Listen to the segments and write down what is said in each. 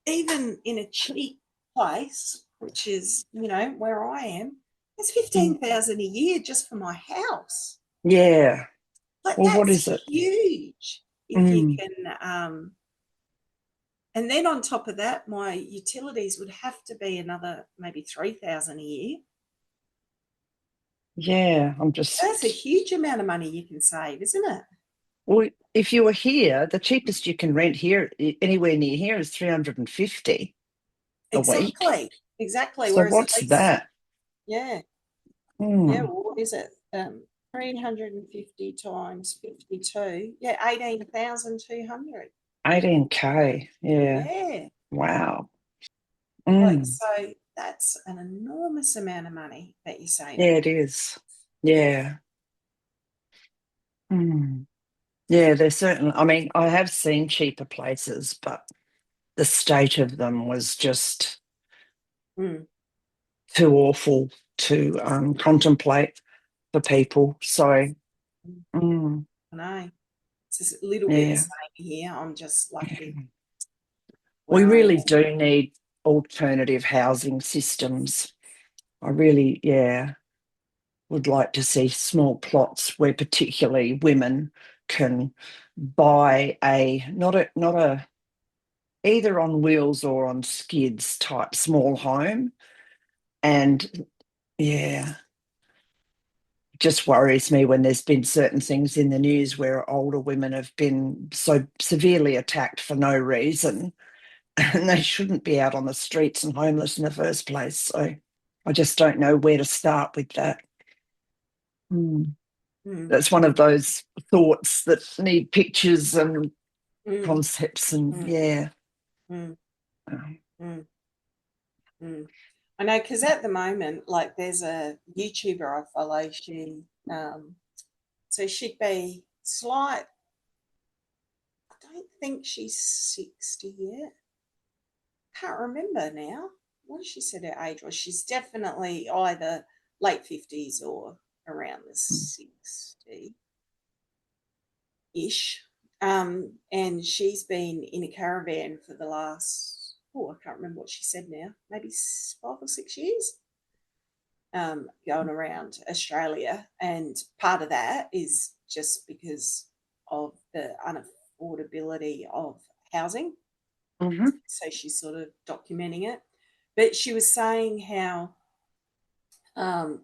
even in a cheap place, which is, where I am, it's Mm. 15,000 a year just for my house. Yeah. Like Well, what that's is it? huge if you Mm. can. And then on top of that, my utilities would have to be another maybe 3,000 a year. Yeah, I'm That's a just. huge amount of money you can save, isn't it? Well, if you were here, the cheapest you can rent here, anywhere near here, is 350 a week. Exactly. Exactly. So Whereas at what's least, that? yeah, yeah. Mm. Well, what is it? 350 times 52. Yeah, 18,200. 18K. Yeah. Yeah. Wow. Like, Mm. so that's an enormous amount of money that you're Yeah, saving. it is. Yeah. Mm. Yeah, there's certainly, I mean, I have seen cheaper places, but the state of them was just Mm. too awful to contemplate for people. So, mm, I know. It's just a little bit the yeah. same here. I'm just lucky We where I really am. do need alternative housing systems. I really, yeah, would like to see small plots where particularly women can buy not a either on wheels or on skids type small home. And yeah, just worries me when there's been certain things in the news where older women have been so severely attacked for no reason, and they shouldn't be out on the streets and homeless in the first place. So I just don't know where to start with that. Mm. Mm, That's one of those thoughts that need pictures and mm, concepts, and mm, yeah. mm, Um, mm, mm. I know because at the moment, like there's a YouTuber I follow. So she'd be slight. I don't think she's 60 yet. Can't remember now. What did she said her age was? She's definitely either late 50s or around the 60 ish. And she's been in a caravan for the last, I can't remember what she said now, maybe 5 or 6 years, going around Australia. And part of that is just because of the unaffordability of housing. mhm, So she's sort of documenting it. But she was saying how,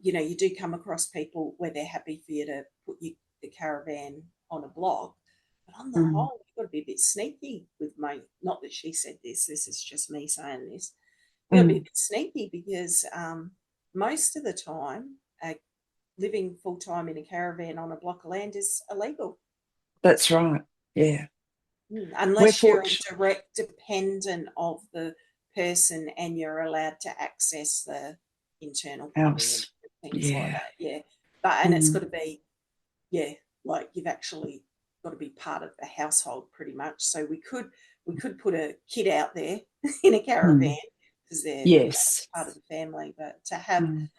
you do come across people where they're happy for you to put the caravan on a block. But on the mm, whole, you've got to be a bit sneaky with not that she said this is just me saying this. You've got to be a mm. bit sneaky because most of the time, living full time in a caravan on a block of land is illegal. That's right. Yeah. We're Unless you're a fortunate. direct dependent of the person and you're allowed to access the internal plumbing and House. things like Yeah. that. Yeah. And it's got Mm, to be, yeah, like you've actually got to be part of the household pretty much. So we could put a kid out there in a caravan mm. because they're, Yes. part of the family. But to have, Mm,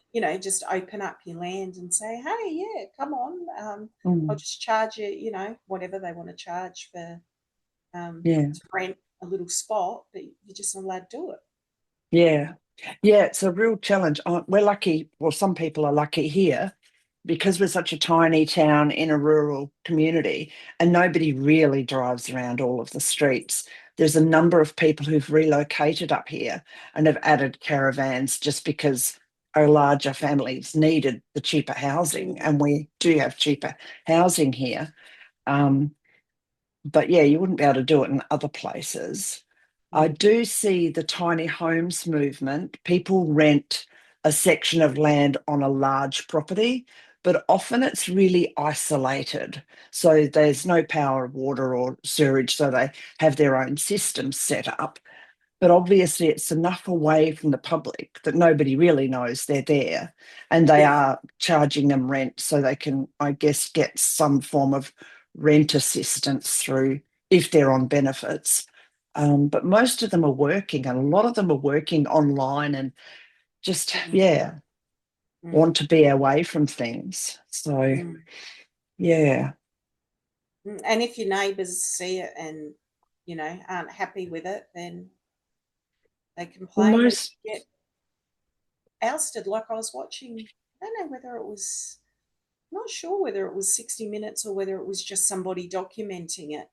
just open up your land and say, hey, yeah, come on. I'll mm. just charge you, whatever they want to charge for Yeah. to rent a little spot, but you're just not allowed to do it. Yeah. Yeah. It's a real challenge. We're lucky, well, some people are lucky here because we're such a tiny town in a rural community and nobody really drives around all of the streets. There's a number of people who've relocated up here and have added caravans just because our larger families needed the cheaper housing, and we do have cheaper housing here. Um, but yeah, you wouldn't be able to do it in other places. I Mm. do see the tiny homes movement. People rent a section of land on a large property, but often it's really isolated. So there's no power, water, or sewage, so they have their own system set up. But obviously, it's enough away from the public that nobody really knows they're there. And they Yeah, are charging them rent so they can, I guess, get some form of rent assistance through if they're on benefits. But most of them are working, and a lot of them are working online and just, mm, yeah, mm, want to be away from things. So, mm, yeah. And if your neighbours see it and aren't happy with it, then They Well, complained and most, get ousted. Like I was watching, I don't know whether it was, not sure whether it was 60 Minutes or whether it was just somebody documenting it.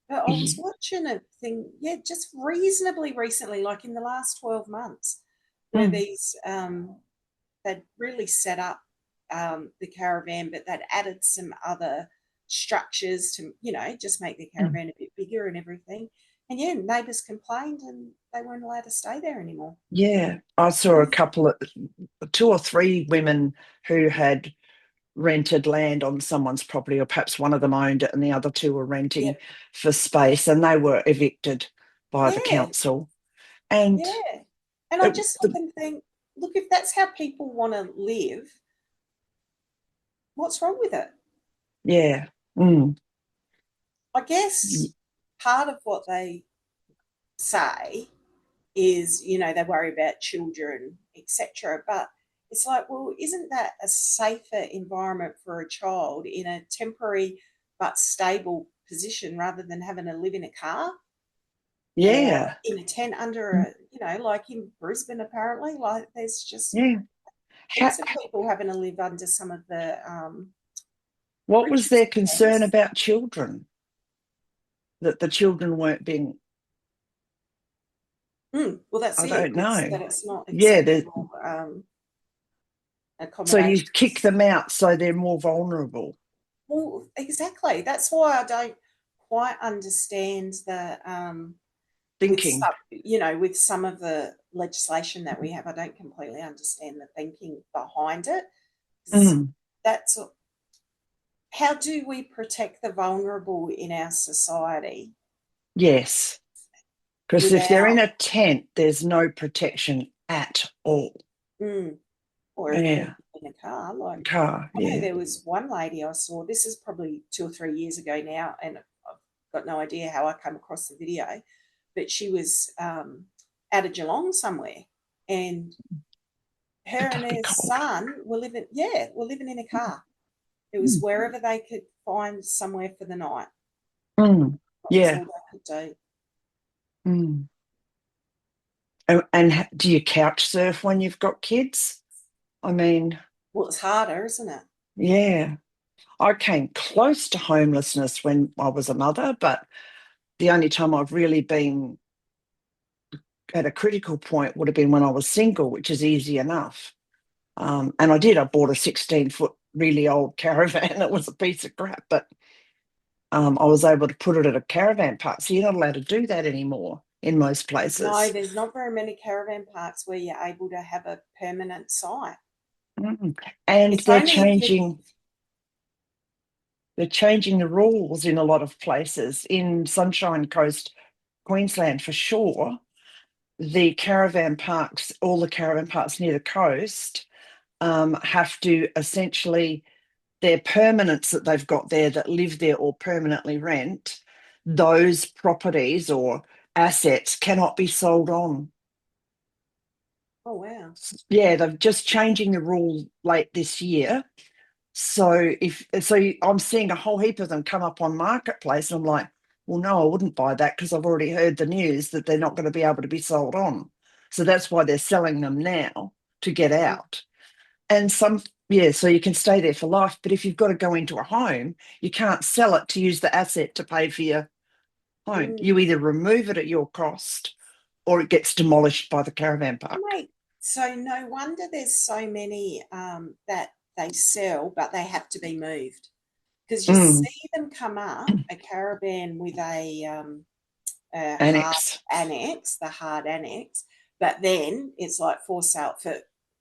But I was watching a thing, yeah, just reasonably recently, like in the last 12 months, where mm, these, they'd really set up the caravan, but they'd added some other structures to, just make the mm, caravan a bit bigger and everything. And yeah, neighbours complained and they weren't allowed to stay there anymore. yeah, I saw a couple of two or three women who had rented land on someone's property, or perhaps one of them owned it and the other two were renting Yep. for space, and they were evicted by the Yeah. council. And Yeah. And I it, just look and think, look, if that's how people want to live, what's wrong with it? yeah, mm, I guess part of what they say is, they worry about children, etc. But it's like, well, isn't that a safer environment for a child in a temporary but stable position rather than having to live in a car or yeah, in a tent under a, like in Brisbane, apparently, like there's just yeah. heaps of people having to live under some of the What was bridges their and concern things. about children? That the children weren't being, Well, that's I it. don't It's know. that it's not Yeah, acceptable so you kick accommodations. them out so they're more vulnerable. Well, exactly. That's why I don't quite understand the with Thinking. some, with some of the legislation that we have. I don't completely understand the thinking behind it. Mm, That's how do we protect the vulnerable in our society yes, because if they're in without, a tent, there's no protection at all. mm, or if they're Yeah, in a car? Like, car. I know Yeah. there was one lady I saw. This is probably 2 or 3 years ago now, and I've got no idea how I came across the video, but she was out of Geelong somewhere, and Could her and that be her cold? son were living in a car. It was Mm, wherever they could find somewhere for the night. mm, That was yeah. all they could do. Mm. And do you couch surf when you've got kids? I mean, Well, it's harder, isn't it? yeah. I came close to homelessness when I was a mother, but the only time I've really been at a critical point would have been when I was single, which is easy enough. And I bought a 16-foot really old caravan. It was a piece of crap, but I was able to put it at a caravan park. So you're not allowed to do that anymore in most No, places. there's not very many caravan parks where you're able to have a permanent site. Mm. And It's only if you, they're changing the rules in a lot of places. In Sunshine Coast, Queensland for sure, the caravan parks, all the caravan parks near the coast, have to essentially, their permanents that they've got there that live there or permanently rent, those properties or assets cannot be sold on. oh wow. Yeah, they're just changing the rule late this year. I'm seeing a whole heap of them come up on Marketplace, and I'm like, well, no, I wouldn't buy that because I've already heard the news that they're not going to be able to be sold on. So that's why they're selling them now to get out. And yeah, so you can stay there for life. But if you've got to go into a home, you can't sell it to use the asset to pay for your home. Mm. You either remove it at your cost or it gets demolished by the caravan park. Mate, so no wonder there's so many that they sell, but they have to be moved because you Mm, see them come up a caravan with a hard annex. annex, the hard annex, but then it's like for sale for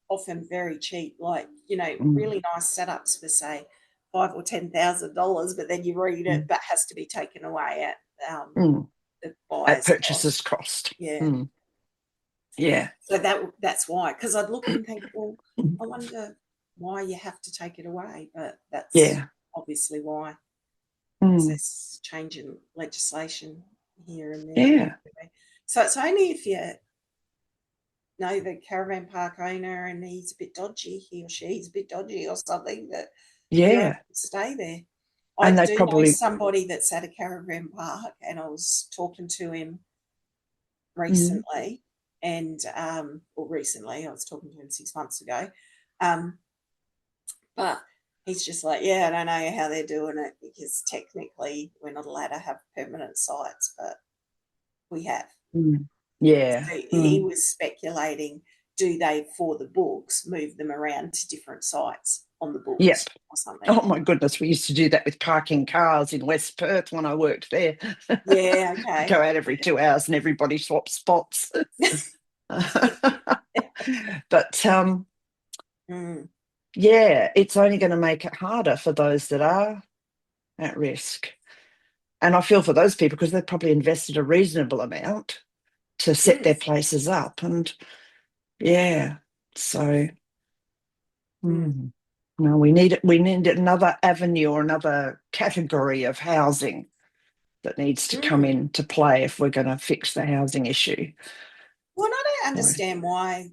often very cheap, like Mm, really nice setups for say $5,000 or $10,000, but then you read it, mm, but has to be taken away at mm. the At buyer's purchaser's cost. cost. Yeah. Mm, yeah. So that's why, because I'd look and think, well, I wonder why you have to take it away, but that's Yeah. obviously why, because Mm, there's changing legislation here and there and yeah. everywhere. So it's only if you know the caravan park owner and he's a bit dodgy, he or she's a bit dodgy or something, that you're able Yeah. to stay there. I And they do know probably, somebody that's at a caravan park, and I was talking to him mm, recently, and or recently, I was talking to him 6 months ago, um, but he's just like, yeah, I don't know how they're doing it because technically we're not allowed to have permanent sites, but we have. Mm. Yeah. So he Mm. was speculating, do they, for the books, move them around to different sites on the Yep. books or something? Oh my goodness, we used to do that with parking cars in West Perth when I worked there. Yeah, okay. Go out every 2 hours and everybody swaps spots. But Mm, yeah, it's only going to make it harder for those that are at risk. And I feel for those people because they've probably invested a reasonable amount to set their mm, places up. And yeah, so mm, mm, no, we need another avenue or another category of housing that needs to come mm. into play if we're going to fix the housing issue. Well, I don't So, understand why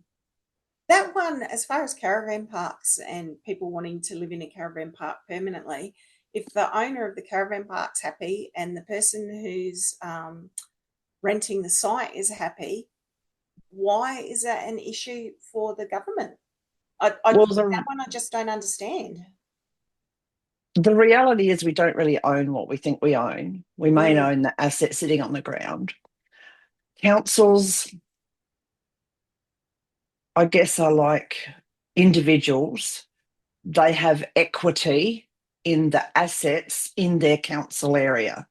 that one, as far as caravan parks and people wanting to live in a caravan park permanently, if the owner of the caravan park's happy and the person who's renting the site is happy, why is that an issue for the government? well, That one I just don't understand. the reality is we don't really own what we think we own. We may Mm, own the asset sitting on the ground. Councils, I guess, are like individuals. They have equity in the assets in their council area.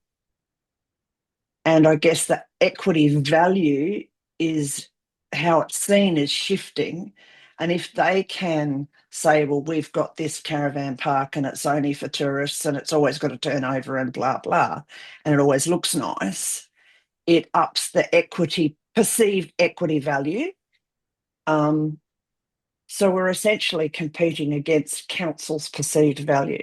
And I guess the equity value is how it's seen is shifting. And if they can say, well, we've got this caravan park and it's only for tourists and it's always got a turnover and blah, blah, and it always looks nice, it ups the equity, perceived equity value. Um, so we're essentially competing against council's perceived value.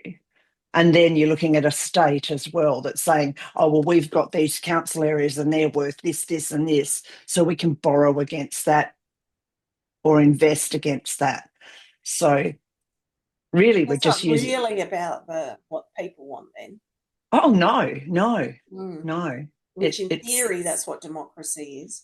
And then you're looking at a state as well that's saying, oh, well, we've got these council areas and they're worth this, this, and this. So we can borrow against that or invest against that. So really, we're it's just not using, really about the what people want then. oh, no, no, Mm. no. Which in It's theory, that's what democracy is.